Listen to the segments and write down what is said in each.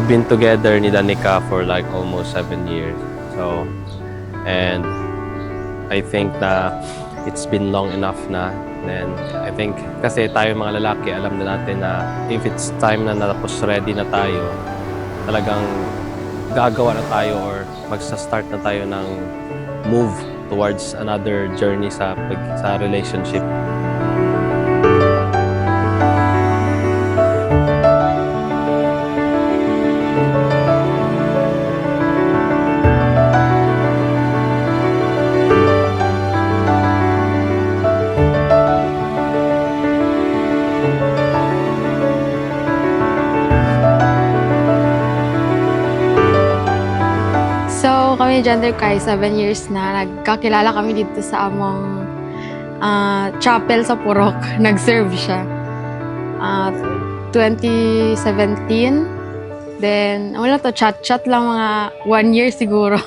been together ni Danica for like almost 7 years. So, and I think na it's been long enough na. Then, I think, kasi tayo mga lalaki, alam na natin na if it's time na tapos ready na tayo, talagang gagawa na tayo or magsa-start na tayo ng move towards another journey sa relationship. So, kami ni Gender Kai, 7 years na. Nagkakilala kami dito sa among chapel sa Purok. Nag-serve siya. 2017. Then, wala to, chat-chat lang mga 1 year siguro.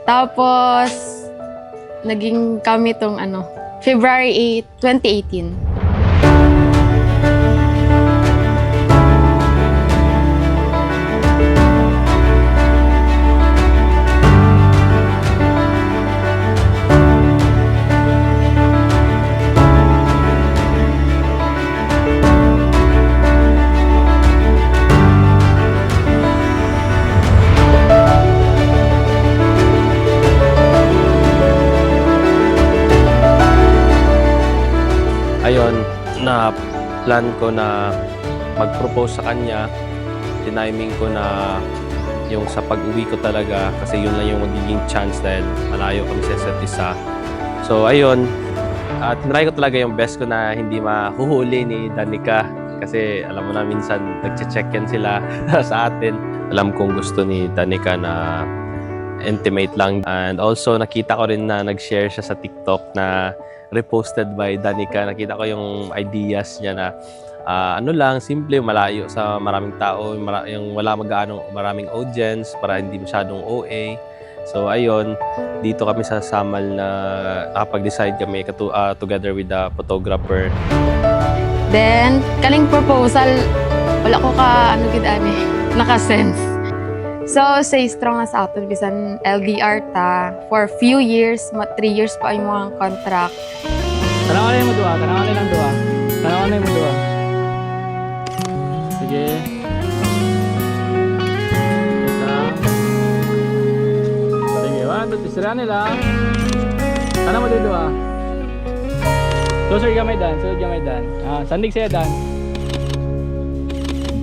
Tapos, naging kami tong February 8, 2018. Ayun, na plan ko na mag-propose sa kanya. Tiniming ko na yung sa pag-uwi ko talaga kasi yun lang yung magiging chance dahil malayo kami sa isa't isa. So ayun, tinry ko talaga yung best ko na hindi mahuhuli ni Danica kasi alam mo na minsan nagche-check-in sila sa atin. Alam kong gusto ni Danica na intimate lang. And also nakita ko rin na nag-share siya sa TikTok na reposted by Danica. Nakita ko yung ideas niya na lang, simple, malayo sa maraming tao, yung wala maraming audience para hindi masyadong OA. So ayun, dito kami sa Samal na nakapag-decide kami together with the photographer. Then, kaling proposal, wala ko naka-sense. So, say strong as aton bisan LDR ta for few years, 3 years pa yung mga contract. Tanawan mo dua, tanawan lang dua. Tanawan mo dua. Sige. Sige, wala isra nila. Tanaw mo dua. Closer gamay dan, sunod gamay dan. Sandig saya dan.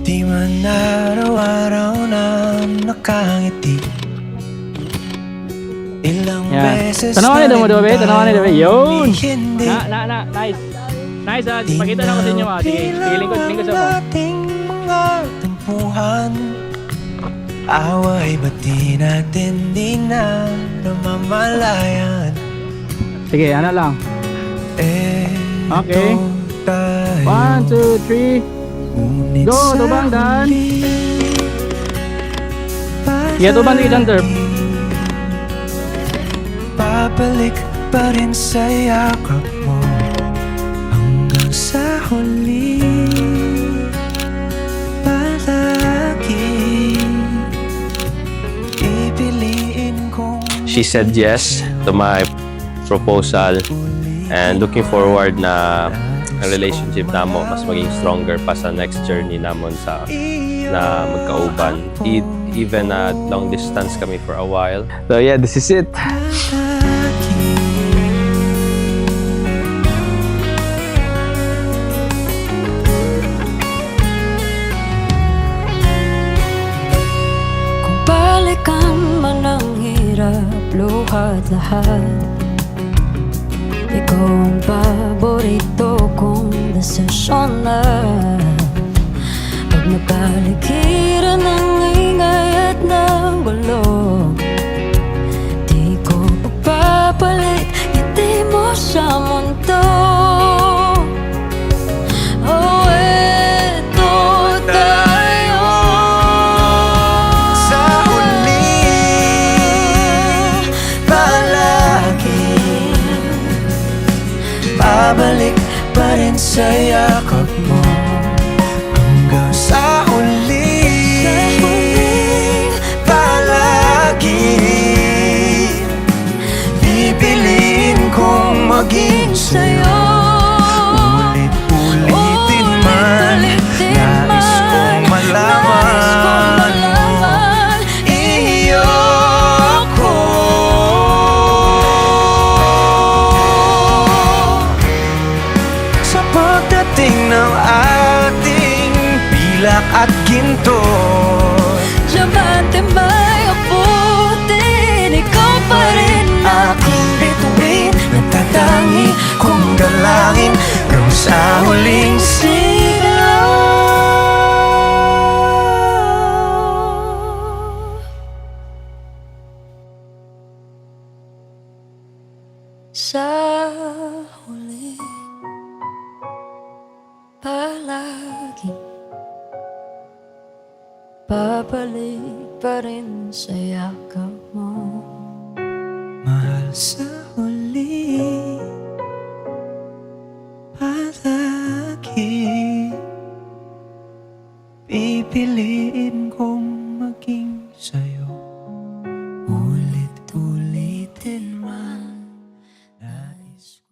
Di man araw-araw na nakangiti. Ilang beses tanawan na mo dua, be. Tanawan mo dua. Yun. hindi. Nice. Nice, pakita na ko sa inyo, sige. Lingkod sa mo. Ating mga tampuhan, away ba't di natin di na namamalayan? Sige, lang. Okay. 1, 2, 3. Ngunit Go, sa tubang dan. huli, Sige, tubang di dan terp. babalik pa rin sa yakap mo hanggang sa huli. Palagi pipiliin kong She said yes to my proposal and looking forward na ang relationship namo mas maging stronger pa sa next journey namon na magkauban. Even long distance kami for a while. So yeah, this is it. Kung balikan man ang hirap, luhat lahat, ikaw ang paborito kong desisyon na. Pag napaligiran ng ingay at ng gulo, di ko papapalit ngiti mo sa mundo. Oh, eto tayo sa huli. Palagi babalik pa rin sa yakap mo hanggang sa huli. palagi, babalik pa rin sa yakap mo. Mahal sa huli, palagi pipiliin